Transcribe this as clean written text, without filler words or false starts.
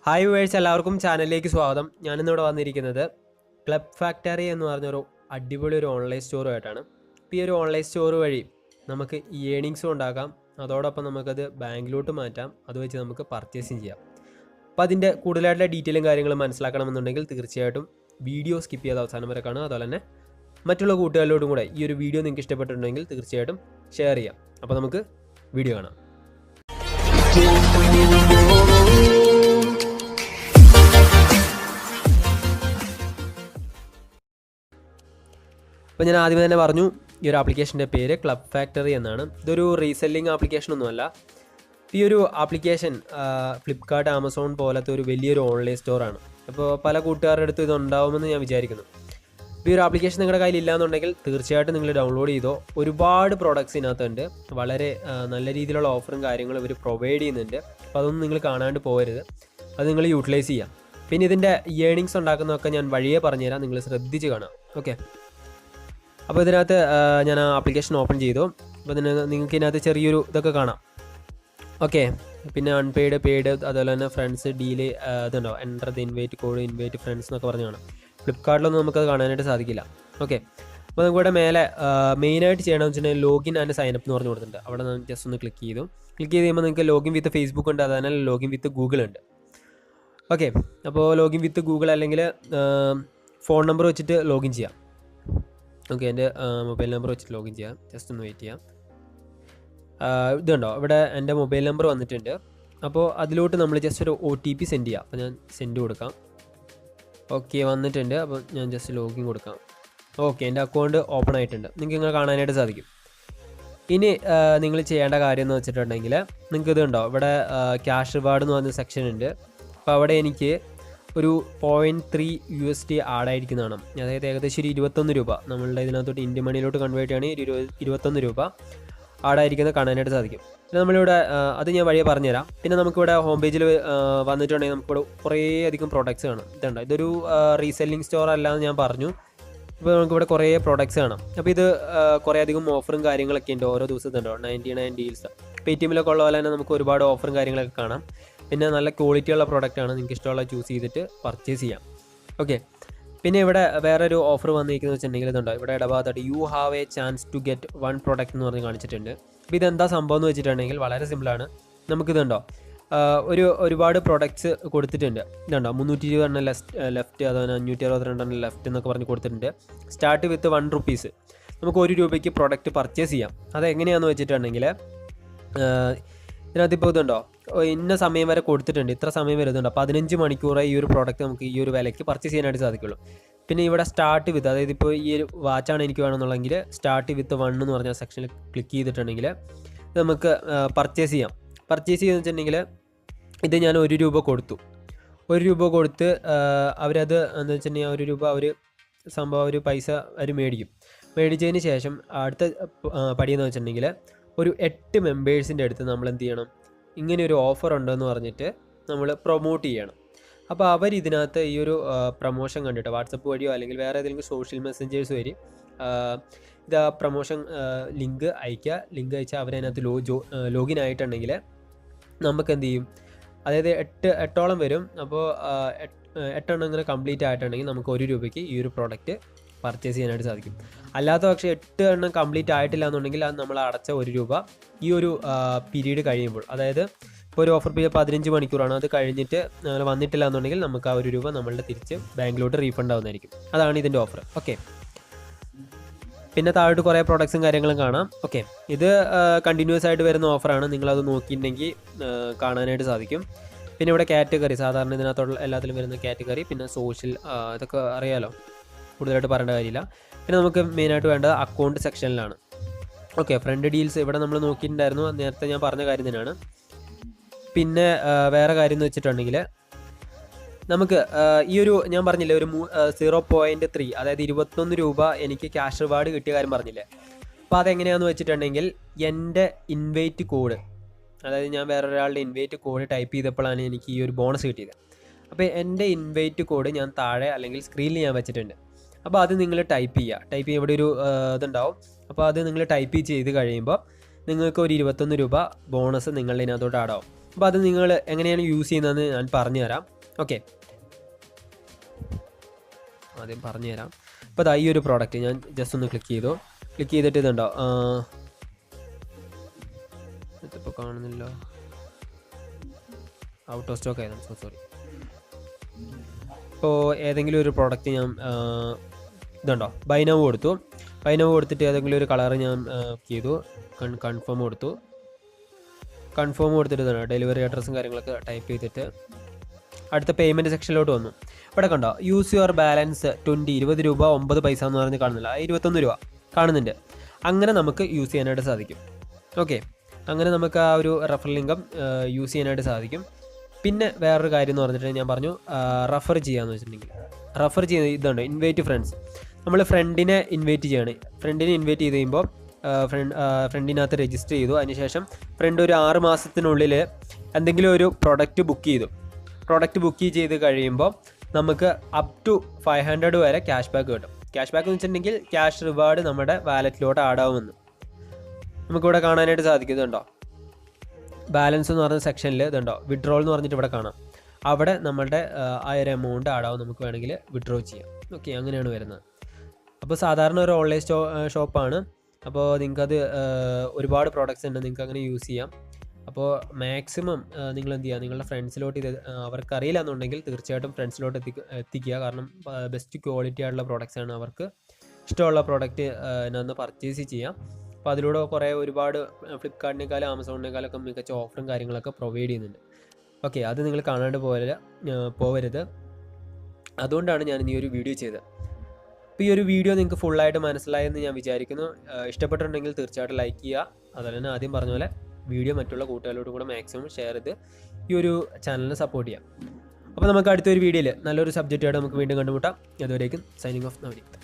Hi viewers, എല്ലാവർക്കും ചാനലിലേക്ക് സ്വാഗതം. ഞാനിന്നിവിടെ വന്നിരിക്കുന്നത് ക്ലബ് ഫാക്ടറി എന്ന് പറഞ്ഞൊരു അടിപൊളി ഒരു ഓൺലൈൻ സ്റ്റോറുമായിട്ടാണ്. ഇപ്പോൾ ഈ ഒരു ഓൺലൈൻ സ്റ്റോർ വഴി നമുക്ക് ഏണിങ്സും ഉണ്ടാക്കാം, അതോടൊപ്പം നമുക്കത് ബാങ്കിലോട്ട് മാറ്റാം, അത് വെച്ച് നമുക്ക് പർച്ചേസിങ് ചെയ്യാം. അപ്പോൾ അതിൻ്റെ കൂടുതലായിട്ടുള്ള ഡീറ്റെയിലും കാര്യങ്ങളും മനസ്സിലാക്കണമെന്നുണ്ടെങ്കിൽ തീർച്ചയായിട്ടും വീഡിയോ സ്കിപ്പ് ചെയ്ത് അവസാനം വരെ കാണുക. അതുപോലെ തന്നെ മറ്റുള്ള കൂട്ടുകാരിലോട്ടും കൂടെ ഈ ഒരു വീഡിയോ നിങ്ങൾക്ക് ഇഷ്ടപ്പെട്ടിട്ടുണ്ടെങ്കിൽ തീർച്ചയായിട്ടും ഷെയർ ചെയ്യാം. അപ്പോൾ നമുക്ക് വീഡിയോ കാണാം. അപ്പോൾ ഞാൻ ആദ്യമേ തന്നെ പറഞ്ഞു, ഈ ഒരു ആപ്ലിക്കേഷൻ്റെ പേര് ക്ലബ് ഫാക്ടറി എന്നാണ്. ഇതൊരു റീസെല്ലിംഗ് ആപ്ലിക്കേഷനൊന്നുമല്ല. ഈ ഒരു ആപ്ലിക്കേഷൻ ഫ്ലിപ്കാർട്ട്, ആമസോൺ പോലത്തെ ഒരു വലിയൊരു ഓൺലൈൻ സ്റ്റോറാണ്. അപ്പോൾ പല കൂട്ടുകാരുടെ അടുത്ത് ഇതുണ്ടാവുമെന്ന് ഞാൻ വിചാരിക്കുന്നു. ഈ ഒരു ആപ്ലിക്കേഷൻ നിങ്ങളുടെ കയ്യിൽ ഇല്ലയെന്നുണ്ടെങ്കിൽ തീർച്ചയായിട്ടും നിങ്ങൾ ഡൗൺലോഡ് ചെയ്തോ. ഒരുപാട് പ്രോഡക്റ്റ്സ് ഇതിനകത്തുണ്ട്. വളരെ നല്ല രീതിയിലുള്ള ഓഫറും കാര്യങ്ങളും ഇവർ പ്രൊവൈഡ് ചെയ്യുന്നുണ്ട്. അപ്പോൾ അതൊന്നും നിങ്ങൾ കാണാണ്ട് പോകരുത്, അത് നിങ്ങൾ യൂട്ടിലൈസ് ചെയ്യാം. പിന്നെ ഇതിൻ്റെ ഏണിങ്സ് ഉണ്ടാക്കുന്നതൊക്കെ ഞാൻ വഴിയേ പറഞ്ഞുതരാം, നിങ്ങൾ ശ്രദ്ധിച്ച് കാണാം. ഓക്കെ, അപ്പോൾ ഇതിനകത്ത് ഞാൻ ആ ആപ്ലിക്കേഷൻ ഓപ്പൺ ചെയ്തു. അപ്പോൾ നിങ്ങൾക്ക് ഇതിനകത്ത് ചെറിയൊരു ഇതൊക്കെ കാണാം. ഓക്കെ, പിന്നെ അൺപെയ്ഡ്, പെയ്ഡ്, അതുപോലെ തന്നെ ഫ്രണ്ട്സ്, ഡീല് ഇതുണ്ടോ, enter the invite code, invite friends എന്നൊക്കെ പറഞ്ഞ് കാണാം. ഫ്ലിപ്കാർട്ടിലൊന്നും നമുക്കത് കാണാനായിട്ട് സാധിക്കില്ല. ഓക്കെ, അപ്പോൾ നമുക്കിവിടെ മേലെ മെയിനായിട്ട് ചെയ്യണമെന്ന് വെച്ചിട്ടുണ്ടെങ്കിൽ ലോഗിൻ ആൻഡ് സൈനപ്പ് എന്ന് പറഞ്ഞ് കൊടുത്തിട്ടുണ്ട്. അവിടെ ഞാൻ ജസ്റ്റ് ഒന്ന് ക്ലിക്ക് ചെയ്ത് കഴിയുമ്പോൾ നിങ്ങൾക്ക് ലോഗിൻ വിത്ത് ഫേസ്ബുക്ക് ഉണ്ട്, അതുപോലെ ലോഗിൻ വിത്ത് ഗൂഗിൾ ഉണ്ട്. ഓക്കെ, അപ്പോൾ ലോഗിൻ വിത്ത് ഗൂഗിൾ അല്ലെങ്കിൽ ഫോൺ നമ്പർ വെച്ചിട്ട് ലോഗിൻ ചെയ്യാം. ഓക്കെ, എൻ്റെ മൊബൈൽ നമ്പർ വെച്ചിട്ട് ലോഗിൻ ചെയ്യാം. ജസ്റ്റ് ഒന്ന് വെയിറ്റ് ചെയ്യാം. ഇതുണ്ടോ, ഇവിടെ എൻ്റെ മൊബൈൽ നമ്പർ വന്നിട്ടുണ്ട്. അപ്പോൾ അതിലോട്ട് നമ്മൾ ജസ്റ്റ് ഒരു OTP സെൻഡ് ചെയ്യാം. അപ്പോൾ ഞാൻ സെൻഡ് കൊടുക്കാം. ഓക്കെ, വന്നിട്ടുണ്ട്. അപ്പോൾ ഞാൻ ജസ്റ്റ് ലോഗിൻ കൊടുക്കാം. ഓക്കെ, എൻ്റെ അക്കൗണ്ട് ഓപ്പൺ ആയിട്ടുണ്ട്, നിങ്ങൾക്ക് ഇങ്ങനെ കാണാനായിട്ട് സാധിക്കും. ഇനി നിങ്ങൾ ചെയ്യേണ്ട കാര്യം എന്ന് വെച്ചിട്ടുണ്ടെങ്കിൽ, നിങ്ങൾക്ക് ഇതുണ്ടോ, ഇവിടെ ക്യാഷ് റിവാർഡ് എന്ന് പറഞ്ഞ സെക്ഷൻ ഉണ്ട്. അപ്പോൾ അവിടെ എനിക്ക് ഒരു 0.3 USD ആഡായിരിക്കുന്നതാണ്. അതായത് ഏകദേശം ഒരു 21 രൂപ. നമ്മളുടെ ഇതിനകത്തോട്ട് ഇന്ത്യൻ മണിയിലോട്ട് കൺവേർട്ട് ചെയ്യുകയാണെങ്കിൽ 21 രൂപ ആഡായിരിക്കുന്നത് കാണാനായിട്ട് സാധിക്കും. പിന്നെ നമ്മളിവിടെ അത് ഞാൻ വഴിയെ പറഞ്ഞുതരാം. പിന്നെ നമുക്കിവിടെ ഹോം പേജിൽ വന്നിട്ടുണ്ടെങ്കിൽ നമുക്കിവിടെ കുറേ അധികം പ്രോഡക്റ്റ്സ് കാണാം. ഇതുണ്ട്, ഇതൊരു റീസെല്ലിംഗ് സ്റ്റോർ അല്ലാന്ന് ഞാൻ പറഞ്ഞു. ഇപ്പോൾ നമുക്കിവിടെ കുറേ പ്രോഡക്റ്റ്സ് കാണാം. അപ്പോൾ ഇത് കുറേ അധികം ഓഫറും കാര്യങ്ങളൊക്കെ ഉണ്ട് ഓരോ ദിവസത്തുണ്ടോ, 99 ഡീൽസ്. പേടിഎമ്മിലൊക്കെ ഉള്ള പോലെ തന്നെ നമുക്ക് ഒരുപാട് ഓഫറും കാര്യങ്ങളൊക്കെ കാണാം. പിന്നെ നല്ല ക്വാളിറ്റിയുള്ള പ്രോഡക്റ്റാണ്, നിങ്ങൾക്ക് ഇഷ്ടമുള്ള ചൂസ് ചെയ്തിട്ട് പർച്ചേസ് ചെയ്യാം. ഓക്കെ, പിന്നെ ഇവിടെ വേറൊരു ഓഫർ വന്നിരിക്കുന്നത് വെച്ചിട്ടുണ്ടെങ്കിൽ ഇതുണ്ടോ, ഇവിടെ ഇടഭാഗത്തായിട്ട് you have a chance to get 1 product എന്ന് പറഞ്ഞ് കാണിച്ചിട്ടുണ്ട്. അപ്പോൾ ഇതെന്താ സംഭവം എന്ന് വെച്ചിട്ടുണ്ടെങ്കിൽ വളരെ സിമ്പിളാണ്. നമുക്കിതുണ്ടോ, ഒരുപാട് പ്രോഡക്റ്റ്സ് കൊടുത്തിട്ടുണ്ട്. ഇതുണ്ടോ, 320 ലെഫ്റ്റ്, അതുപോലെ 562 ലെഫ്റ്റ് എന്നൊക്കെ പറഞ്ഞ് കൊടുത്തിട്ടുണ്ട്. Start with 1 rupees. നമുക്ക് 1 രൂപയ്ക്ക് പ്രോഡക്റ്റ് പർച്ചേസ് ചെയ്യാം. അതെങ്ങനെയാണെന്ന് വെച്ചിട്ടുണ്ടെങ്കിൽ ഇതിനകത്ത് ഇപ്പോൾ ഇതുണ്ടോ, ഇന്ന സമയം വരെ കൊടുത്തിട്ടുണ്ട്, ഇത്ര സമയം വരെ ഇതുണ്ടോ, 15 മണിക്കൂറായി ഈ ഒരു പ്രോഡക്റ്റ് നമുക്ക് ഈ ഒരു വിലയ്ക്ക് പർച്ചേസ് ചെയ്യാനായിട്ട് സാധിക്കുള്ളൂ. പിന്നെ ഇവിടെ സ്റ്റാർട്ട് വിത്ത്, അതായത് ഇപ്പോൾ ഈ ഒരു വാച്ചാണ് എനിക്ക് വേണമെന്നുള്ളെങ്കിൽ സ്റ്റാർട്ട് വിത്ത് 1 എന്ന് പറഞ്ഞ സെക്ഷനിൽ ക്ലിക്ക് ചെയ്തിട്ടുണ്ടെങ്കിൽ നമുക്ക് പർച്ചേസ് ചെയ്യാം. പർച്ചേസ് ചെയ്യുന്നത് വെച്ചിട്ടുണ്ടെങ്കിൽ ഇത് ഞാൻ 1 രൂപ കൊടുത്തു. 1 രൂപ കൊടുത്ത് അവരത് എന്താ വെച്ചിട്ടുണ്ടെങ്കിൽ 1 രൂപ സംഭവം ഒരു പൈസ അവർ മേടിച്ചതിന് ശേഷം അടുത്ത പടിയെന്ന് വെച്ചിട്ടുണ്ടെങ്കിൽ ഒരു 8 മെമ്പേഴ്സിൻ്റെ അടുത്ത് നമ്മൾ എന്ത് ചെയ്യണം, ഇങ്ങനെ ഒരു ഓഫർ ഉണ്ടെന്ന് പറഞ്ഞിട്ട് നമ്മൾ പ്രൊമോട്ട് ചെയ്യണം. അപ്പോൾ അവർ ഇതിനകത്ത് ഈ ഒരു പ്രൊമോഷൻ കണ്ടിട്ട് വാട്സപ്പ് വഴിയോ അല്ലെങ്കിൽ വേറെ ഏതെങ്കിലും സോഷ്യൽ മെസ്സഞ്ചേഴ്സ് വഴി ഇത് ആ പ്രൊമോഷൻ ലിങ്ക് അയച്ചാൽ അവരതിനകത്ത് ലോഗിൻ ആയിട്ടുണ്ടെങ്കിൽ നമുക്ക് എന്ത് ചെയ്യും, അതായത് 8 വരും. അപ്പോൾ 8 ഇങ്ങനെ കംപ്ലീറ്റ് ആയിട്ടുണ്ടെങ്കിൽ നമുക്ക് 1 രൂപയ്ക്ക് ഈ ഒരു പ്രോഡക്റ്റ് പർച്ചേസ് ചെയ്യാനായിട്ട് സാധിക്കും. അല്ലാത്ത പക്ഷേ 8 കംപ്ലീറ്റ് ആയിട്ടില്ല എന്നുണ്ടെങ്കിൽ അത് നമ്മൾ അടച്ച 1 രൂപ ഈ ഒരു പീരീഡ് കഴിയുമ്പോൾ, അതായത് ഇപ്പോൾ ഒരു ഓഫർ പീരിയഡ് 15 മണിക്കൂറാണ്, അത് കഴിഞ്ഞിട്ട് വന്നിട്ടില്ല എന്നുണ്ടെങ്കിൽ നമുക്ക് ആ 1 രൂപ നമ്മളുടെ തിരിച്ച് ബാങ്കിലോട്ട് റീഫണ്ട് ആവുന്നതായിരിക്കും. അതാണ് ഇതിൻ്റെ ഓഫർ. ഓക്കെ, പിന്നെ താഴോട്ട് കുറേ പ്രോഡക്ട്സും കാര്യങ്ങളും കാണാം. ഓക്കെ, ഇത് കണ്ടിന്യൂസ് ആയിട്ട് വരുന്ന ഓഫറാണ്, നിങ്ങളത് നോക്കിയിട്ടുണ്ടെങ്കിൽ കാണാനായിട്ട് സാധിക്കും. പിന്നെ ഇവിടെ കാറ്റഗറി, സാധാരണ ഇതിനകത്തുള്ള എല്ലാത്തിലും വരുന്ന കാറ്റഗറി, പിന്നെ സോഷ്യൽ, ഇതൊക്കെ അറിയാലോ, കൂടുതലായിട്ട് പറയേണ്ട കാര്യമില്ല. പിന്നെ നമുക്ക് മെയിനായിട്ട് വേണ്ടത് അക്കൗണ്ട് സെക്ഷനിലാണ്. ഓക്കെ, ഫ്രണ്ട് ഡീൽസ് ഇവിടെ നമ്മൾ നോക്കിയിട്ടുണ്ടായിരുന്നു, നേരത്തെ ഞാൻ പറഞ്ഞ കാര്യം തന്നെയാണ്. പിന്നെ വേറെ കാര്യം എന്ന് വെച്ചിട്ടുണ്ടെങ്കിൽ നമുക്ക് ഈ ഒരു ഞാൻ പറഞ്ഞില്ലേ ഒരു 0.3, അതായത് 21 രൂപ എനിക്ക് ക്യാഷ് റിവാർഡ് കിട്ടിയ കാര്യം പറഞ്ഞില്ലേ. അപ്പോൾ അതെങ്ങനെയാണെന്ന് വെച്ചിട്ടുണ്ടെങ്കിൽ എൻ്റെ ഇൻവൈറ്റ് കോഡ്, അതായത് ഞാൻ വേറൊരാളുടെ ഇൻവൈറ്റ് കോഡ് ടൈപ്പ് ചെയ്തപ്പോഴാണ് എനിക്ക് ഈ ഒരു ബോണസ് കിട്ടിയത്. അപ്പോൾ എൻ്റെ ഇൻവൈറ്റ് കോഡ് ഞാൻ താഴെ അല്ലെങ്കിൽ സ്ക്രീനിൽ ഞാൻ വെച്ചിട്ടുണ്ട്. അപ്പോൾ അത് നിങ്ങൾ ടൈപ്പ് ചെയ്യുക. ഇവിടെ ഒരു ഇതുണ്ടാവും. അപ്പോൾ അത് നിങ്ങൾ ടൈപ്പ് ചെയ്ത് കഴിയുമ്പോൾ നിങ്ങൾക്ക് ഒരു 21 രൂപ ബോണസ് നിങ്ങളുടെ ഇതിനകത്തോട്ട് ആഡാവും. അപ്പോൾ അത് നിങ്ങൾ എങ്ങനെയാണ് യൂസ് ചെയ്യുന്നതെന്ന് ഞാൻ പറഞ്ഞുതരാം. ഓക്കെ, ആദ്യം പറഞ്ഞുതരാം. അപ്പോൾ ഈ ഒരു പ്രോഡക്റ്റ് ഞാൻ ജസ്റ്റ് ഒന്ന് ക്ലിക്ക് ചെയ്തിട്ട് ഇതുണ്ടോ, ഇതിപ്പോൾ കാണുന്നില്ല, ഔട്ട് ഓഫ് സ്റ്റോക്ക് ആയിരുന്നു, സോറി. ഇപ്പോൾ ഏതെങ്കിലും ഒരു പ്രോഡക്റ്റ് ഞാൻ ഇതുണ്ടോ ബൈ നൗ കൊടുത്തിട്ട് ഏതെങ്കിലും ഒരു കളർ ഞാൻ ചെയ്തു, കൺഫേം കൊടുത്തിട്ട് ഇതാണ് ഡെലിവറി അഡ്രസ്സും കാര്യങ്ങളൊക്കെ ടൈപ്പ് ചെയ്തിട്ട് അടുത്ത പേയ്മെൻറ്റ് സെക്ഷനിലോട്ട് വന്നു. ഇവിടെ കണ്ടോ യൂസ് യുവർ ബാലൻസ് 20 രൂപ 9 പൈസ എന്ന് പറഞ്ഞ് കാണുന്നില്ല, 21 രൂപ കാണുന്നുണ്ട്. അങ്ങനെ നമുക്ക് യൂസ് ചെയ്യാനായിട്ട് സാധിക്കും. ഓക്കെ, അങ്ങനെ നമുക്ക് ആ ഒരു റെഫറൽ ഇൻകം യൂസ് ചെയ്യാനായിട്ട് സാധിക്കും. പിന്നെ വേറൊരു കാര്യം എന്ന് പറഞ്ഞിട്ട് ഞാൻ പറഞ്ഞു റെഫർ ചെയ്യാമെന്ന് വെച്ചിട്ടുണ്ടെങ്കിൽ, റെഫർ ചെയ്യുന്നത് ഇതുണ്ട് ഇൻവൈറ്റ് ഫ്രണ്ട്സ്. നമ്മൾ ഫ്രണ്ടിനെ ഇൻവൈറ്റ് ചെയ്ത് കഴിയുമ്പോൾ ഫ്രണ്ടിനകത്ത് രജിസ്റ്റർ ചെയ്തു. അതിനുശേഷം ഫ്രണ്ട് ഒരു 6 മാസത്തിനുള്ളിൽ എന്തെങ്കിലും ഒരു പ്രൊഡക്റ്റ് ബുക്ക് ചെയ്ത് കഴിയുമ്പോൾ നമുക്ക് അപ് ടു 500 വരെ ക്യാഷ് ബാക്ക് കിട്ടും. ക്യാഷ് ബാക്ക് എന്ന് വെച്ചിട്ടുണ്ടെങ്കിൽ ക്യാഷ് റിവാർഡ് നമ്മുടെ വാലറ്റിലോട്ട് ആഡ് ആവുമെന്ന് നമുക്കിവിടെ കാണാനായിട്ട് സാധിക്കുന്നുണ്ടോ. ബാലൻസ് എന്ന് പറഞ്ഞ സെക്ഷനിൽ ഇതുണ്ടോ വിഡ്രോൾ എന്ന് പറഞ്ഞിട്ട് ഇവിടെ കാണാം. അവിടെ നമ്മളുടെ ആ ഒരു എമൗണ്ട് ആഡ് ആവും, നമുക്ക് വേണമെങ്കിൽ വിഡ്രോ ചെയ്യാം. ഓക്കെ, അങ്ങനെയാണ് വരുന്നത്. അപ്പോൾ സാധാരണ ഒരു ഓൺലൈൻ ഷോപ്പാണ്. അപ്പോൾ നിങ്ങൾക്കത് ഒരുപാട് പ്രോഡക്റ്റ്സ് ഉണ്ട്, നിങ്ങൾക്ക് അങ്ങനെ യൂസ് ചെയ്യാം. അപ്പോൾ മാക്സിമം നിങ്ങൾ എന്ത് ചെയ്യുക, നിങ്ങളുടെ ഫ്രണ്ട്സിലോട്ട് ഇത് അവർക്കറിയില്ല എന്നുണ്ടെങ്കിൽ തീർച്ചയായിട്ടും ഫ്രണ്ട്സിലോട്ട് എത്തിക്കുക. കാരണം ബെസ്റ്റ് ക്വാളിറ്റി ആയിട്ടുള്ള പ്രോഡക്റ്റ്സ് ആണ്, അവർക്ക് ഇഷ്ടമുള്ള പ്രോഡക്റ്റ് ഒന്ന് പർച്ചേസ് ചെയ്യാം. അപ്പോൾ അതിലൂടെ ഒരുപാട് ഫ്ലിപ്കാർട്ടിനേക്കാളും ആമസോണിനേക്കാളൊക്കെ മികച്ച ഓഫറും കാര്യങ്ങളൊക്കെ പ്രൊവൈഡ് ചെയ്യുന്നുണ്ട്. ഓക്കെ, അത് നിങ്ങൾ കാണാണ്ട് പോവരുത്. അതുകൊണ്ടാണ് ഞാൻ ഈ ഒരു വീഡിയോ ചെയ്തത്. അപ്പോൾ ഈ ഒരു വീഡിയോ നിങ്ങൾക്ക് ഫുള്ളായിട്ട് മനസ്സിലായെന്ന് ഞാൻ വിചാരിക്കുന്നു. ഇഷ്ടപ്പെട്ടിട്ടുണ്ടെങ്കിൽ തീർച്ചയായിട്ടും ലൈക്ക് ചെയ്യുക. അതുപോലെ തന്നെ ആദ്യം പറഞ്ഞ പോലെ വീഡിയോ മറ്റുള്ള കൂട്ടുകാരോടും കൂടെ മാക്സിമം ഷെയർ ചെയ്ത് ഈ ഒരു ചാനലിനെ സപ്പോർട്ട് ചെയ്യാം. അപ്പോൾ നമുക്ക് അടുത്തൊരു വീഡിയോയിൽ നല്ലൊരു സബ്ജക്റ്റായിട്ട് നമുക്ക് വീണ്ടും കണ്ടുമുട്ടാം. അതുവരേക്കും സൈനിങ് ഓഫ് നവനീത്.